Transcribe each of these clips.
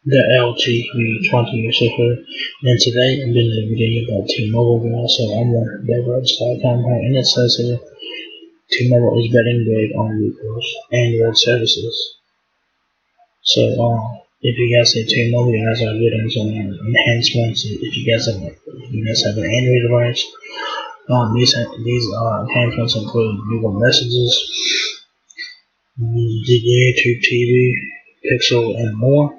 the LTV20 receiver, and today I'm doing a video about T-Mobile. So I'm on diverge.com here, and it says here T-Mobile is betting big on Google's Android services. So if you guys say T-Mobile, you guys are getting some enhancements. If you guys have an Android device, these enhancements include Google Messages, the YouTube TV, Pixel, and more.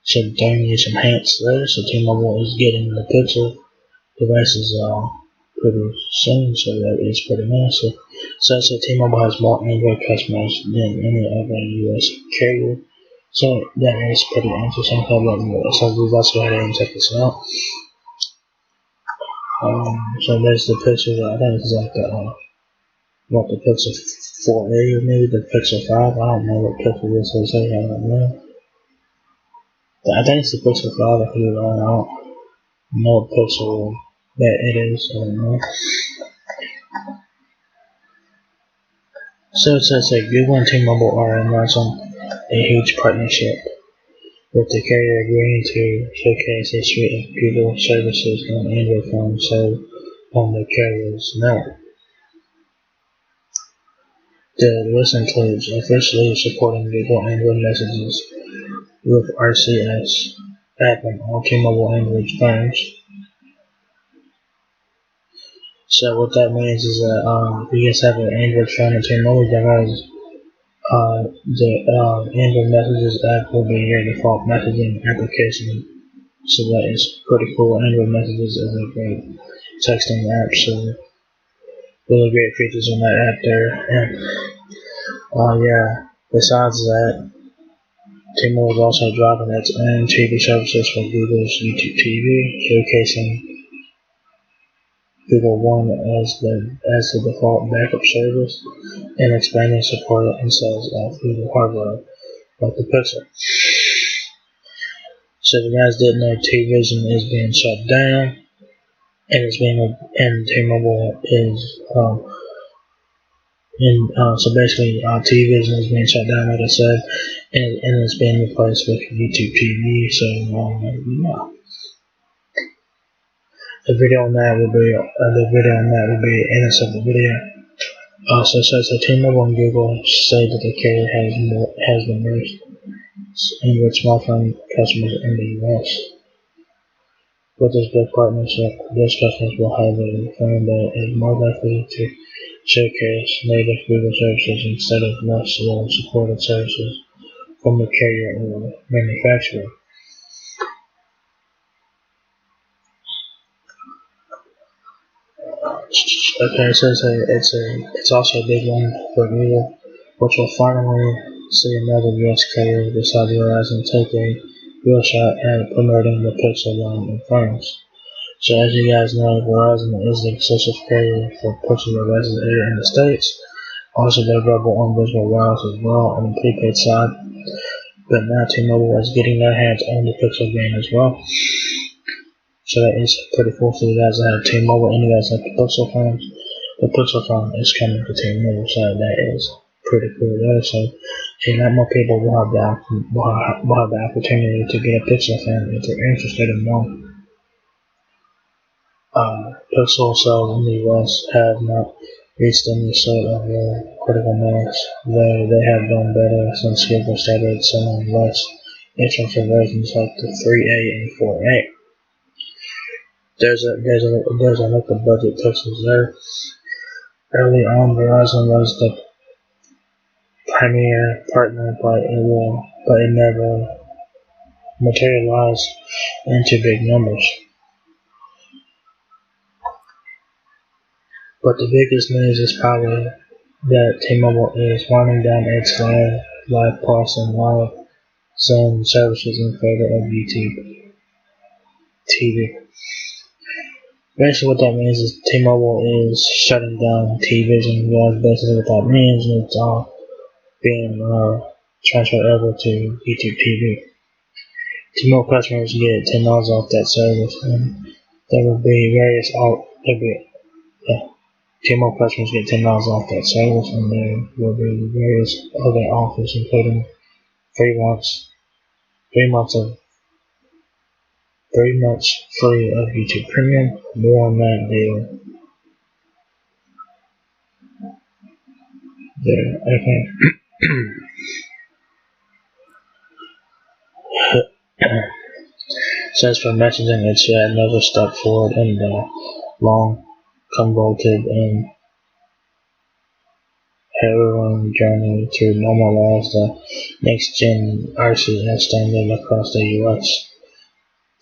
So during these enhanced there, so T-Mobile is getting the Pixel devices pretty soon, so that is pretty nice. So T-Mobile has more Android customers than any other U.S. carrier. So that is pretty interesting. So let's go ahead and check this out. So there's the Pixel. I think it's like the Pixel 4a or maybe the Pixel 5. I don't know what Pixel is. So I don't know. I think it's the Pixel 5. I don't know what Pixel that it is. I don't know. So it says that Google and T-Mobile are announcing a huge partnership, with the carrier agreeing to showcase a suite of Google services on Android phones sold on the carrier's network. The list includes officially supporting Google Android messages with RCS app on all T-Mobile Android phones. So what that means is that if you guys have an Android phone and T-Mobile device, the Android Messages app will be your default messaging application. So that is pretty cool. Android Messages is a great texting app, so really great features on that app there. And yeah, besides that, T-Mobile is also dropping its own TV services for Google's YouTube TV, showcasing Google One as the default backup service, and expanding support and sales of Google hardware like the Pixel. So if you guys didn't know, T-Vision is being shut down, and T-Mobile is so basically T-Vision is being shut down, like I said, and it's being replaced with YouTube TV. So yeah. The video on that will be the end of the video. So T-Mobile and Google say that the carrier has the most Android smartphone customers in the U.S. With this big partnership, those customers will have a phone that is more likely to showcase native Google services instead of less well-supported services from the carrier or manufacturer. Okay, so it's also a big one for Google, which will finally see another U.S. carrier decide to realize and take a real shot at promoting the Pixel line in phones. So as you guys know, Verizon is the exclusive carrier for Pixel devices here in the States. Also, they're available on Visual Wireless as well on the prepaid side. But now T-Mobile is getting their hands on the Pixel game as well. So that is pretty cool for you guys that have T-Mobile and you guys have the Pixel phones. The Pixel phone is coming to T-Mobile, so that is pretty cool there. So a lot more people will have the opportunity to get a Pixel phone if they're interested in one. Pixel sales in the US have not reached any sort of critical mass, though they have done better since Google started selling less expensive versions like the 3A and 4A. There's a look at budget Pixels there. Early on, Verizon was the premier partner, but it never materialized into big numbers. But the biggest news is probably that T-Mobile is winding down its Live Plus and Live Zone services in favor of YouTube TV. Basically what that means is T-Mobile is shutting down T-Vision. That's basically what that means, and it's all being transferred over to YouTube TV. T-Mobile customers get $10 off that service, and there will be T-Mobile customers get $10 off that service, and there will be various other offers, including free months 3 months free of YouTube Premium. More on that deal there. Okay. Says for messaging and chat, never step forward in the long, convoluted, and harrowing journey to normalize the next-gen RCS standard across the U.S.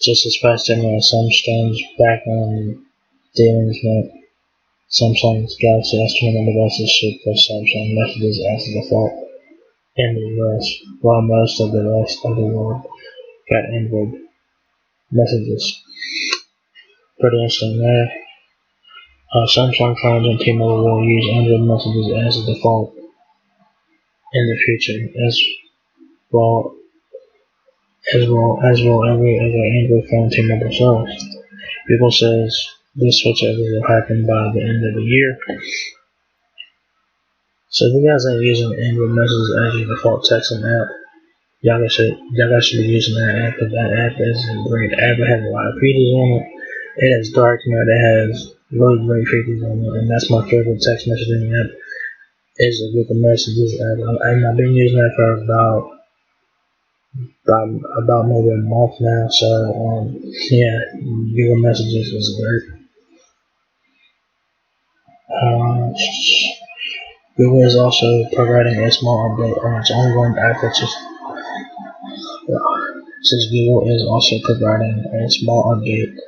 Just this past January, some strange background dealings with Samsung's Galaxy S21 devices shipped for Samsung messages as a default in the U.S., while most of the rest of the world got Android messages. Pretty interesting there. Samsung phones and T-Mobile will use Android messages as a default in the future, well as will every other Android phone T-Mobile sells. Google says this switchover will happen by the end of the year. So if you guys ain't using Android messages as your default texting app, y'all guys should be using that app, because that app is a great app. It has a lot of features on it. It has dark mode. It has really great features on it, and that's my favorite text messaging app. Is a Google Messages app, and I've been using that for about maybe a month now. So yeah, Google Messages is great. Google is also providing a small update on its ongoing efforts. Since Google is also providing a small update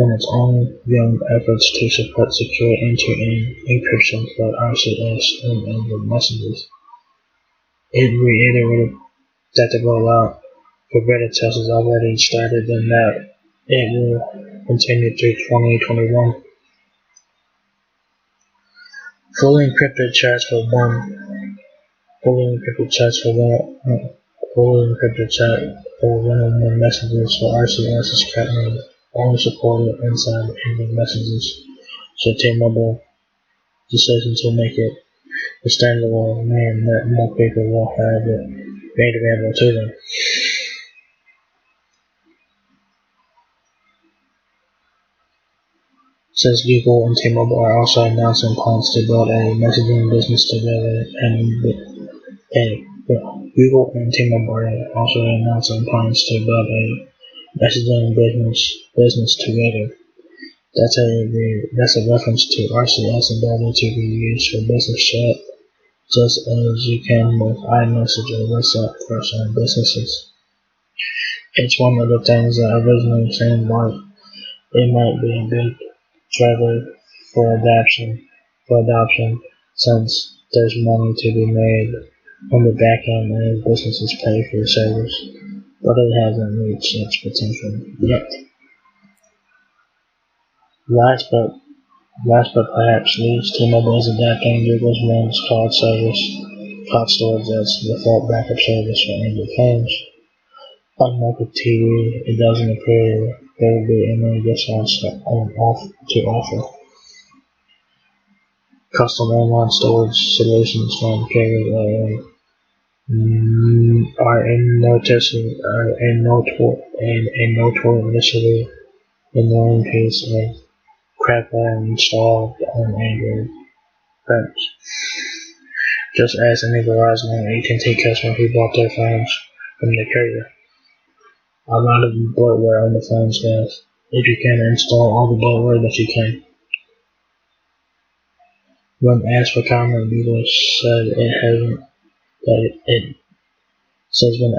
on its ongoing efforts to support secure end-to-end encryption for RCS and Android messages, it reiterated that the rollout for beta tests has already started and that it will continue through 2021. Fully encrypted chats for one-on-one messages for RCS is currently only supported inside Android messages. So T-Mobile decision to make it a standalone mean that more people will have it made available to them. Since Google and T-Mobile are also announcing plans to build a messaging business together, Google and T-Mobile are also announcing plans to build a messaging business together. That's a reference to RCS ability to be used for business chat, just as you can with iMessage or WhatsApp for some businesses. It's one of the things that originally seemed like it might be a big driver for adoption, since there's money to be made on the back end as businesses pay for the service, but it hasn't reached its potential yet. Last but perhaps least, T-Mobile is adapting Google's One's cloud storage as the default backup service for Android phones. Unlike with TV, it doesn't appear there will be any discounts to offer. Custom online storage solutions from carriers are a notoriously annoying piece of crapware installed on Android phones. Just ask any Verizon or at&t customer who bought their phones from the carrier. A lot of bloatware on the phones, guys. If you can, install all the bloatware that you can. When asked for comment, Google said it hasn't. When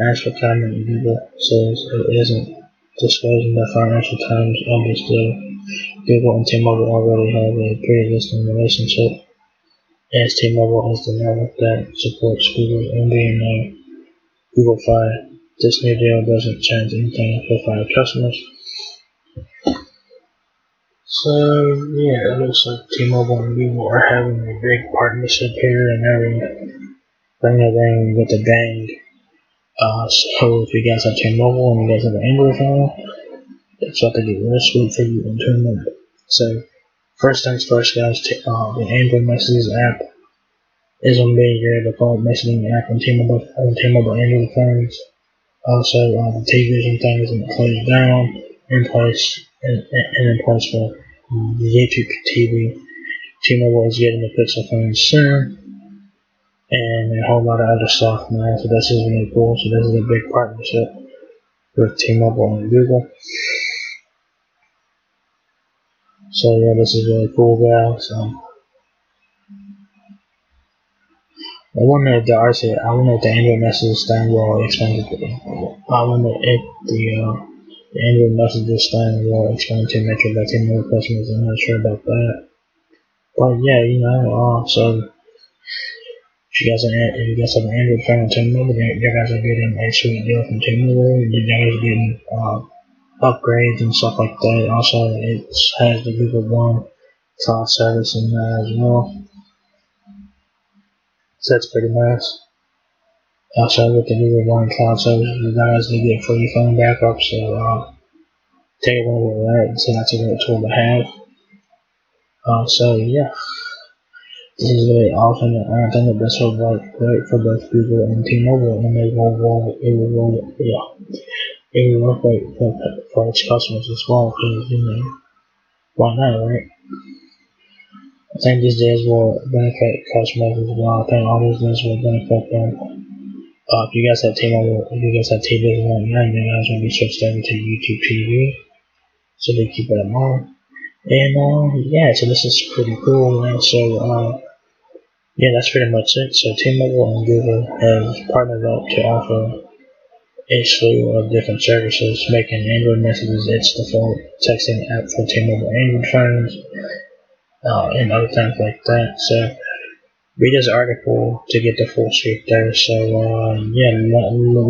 asked for comment, Google says it isn't disclosing the financial terms of this deal. Google and T-Mobile already have a pre-existing relationship, as T-Mobile is the network that supports Google's MVNO, Google Fi. This new deal doesn't change anything for Fi customers. So yeah, it looks like T-Mobile and Google are having a big partnership here, and they're bringing it in with a bang. So if you guys have T-Mobile and you guys have an Android phone, it's about to get real sweet for you in 2 minutes. So first things first, guys, the Android Messages app is going to be your default messaging app on T-Mobile Android phones. Also, the T-Vision thing isn't closed down in place and in place for YouTube TV. T-Mobile is getting the Pixel phone soon, and a whole lot of other stuff, man. So this is really cool. So this is a big partnership with T-Mobile and Google. So yeah, this is really cool, guys. I wonder if the Android messages thing will expand to I wonder if the Android messages thing will expand to Metro Latino customers. I'm not sure about that. But yeah, so if you guys have an Android phone on T-Mobile, you guys are getting a sweet deal from T-Mobile. You guys are getting upgrades and stuff like that. Also, it has the Google One cloud service in there as well. So that's pretty nice. Also, with the Google One cloud service, you guys can get free phone backup. So take advantage of that. So that's a great tool to have. So yeah, this is really awesome. And I think that this will work great for both Google and T-Mobile, and it will work great for its customers as well. Because why not, right? I think these days will benefit customers as well. I think all these days will benefit them. If you guys have T-Mobile, if you guys have TV right now, you guys will be switched over to YouTube TV. So they keep it in mind. And yeah, so this is pretty cool. And so yeah, that's pretty much it. So T-Mobile and Google have partnered up to offer a slew of different services, making Android messages its default texting app for T-Mobile Android phones, and other things like that. So read this article to get the full scoop there. So yeah, let me know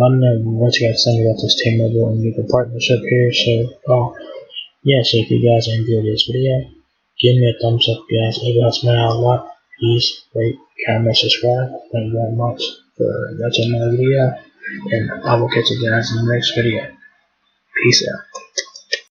what you guys think about this T-Mobile and Google partnership here. So yeah, so if you guys enjoyed this video, give me a thumbs up, guys. It helps me out a lot. Please rate, comment, subscribe. Thank you very much for watching my video, and I will catch you guys in the next video. Peace out.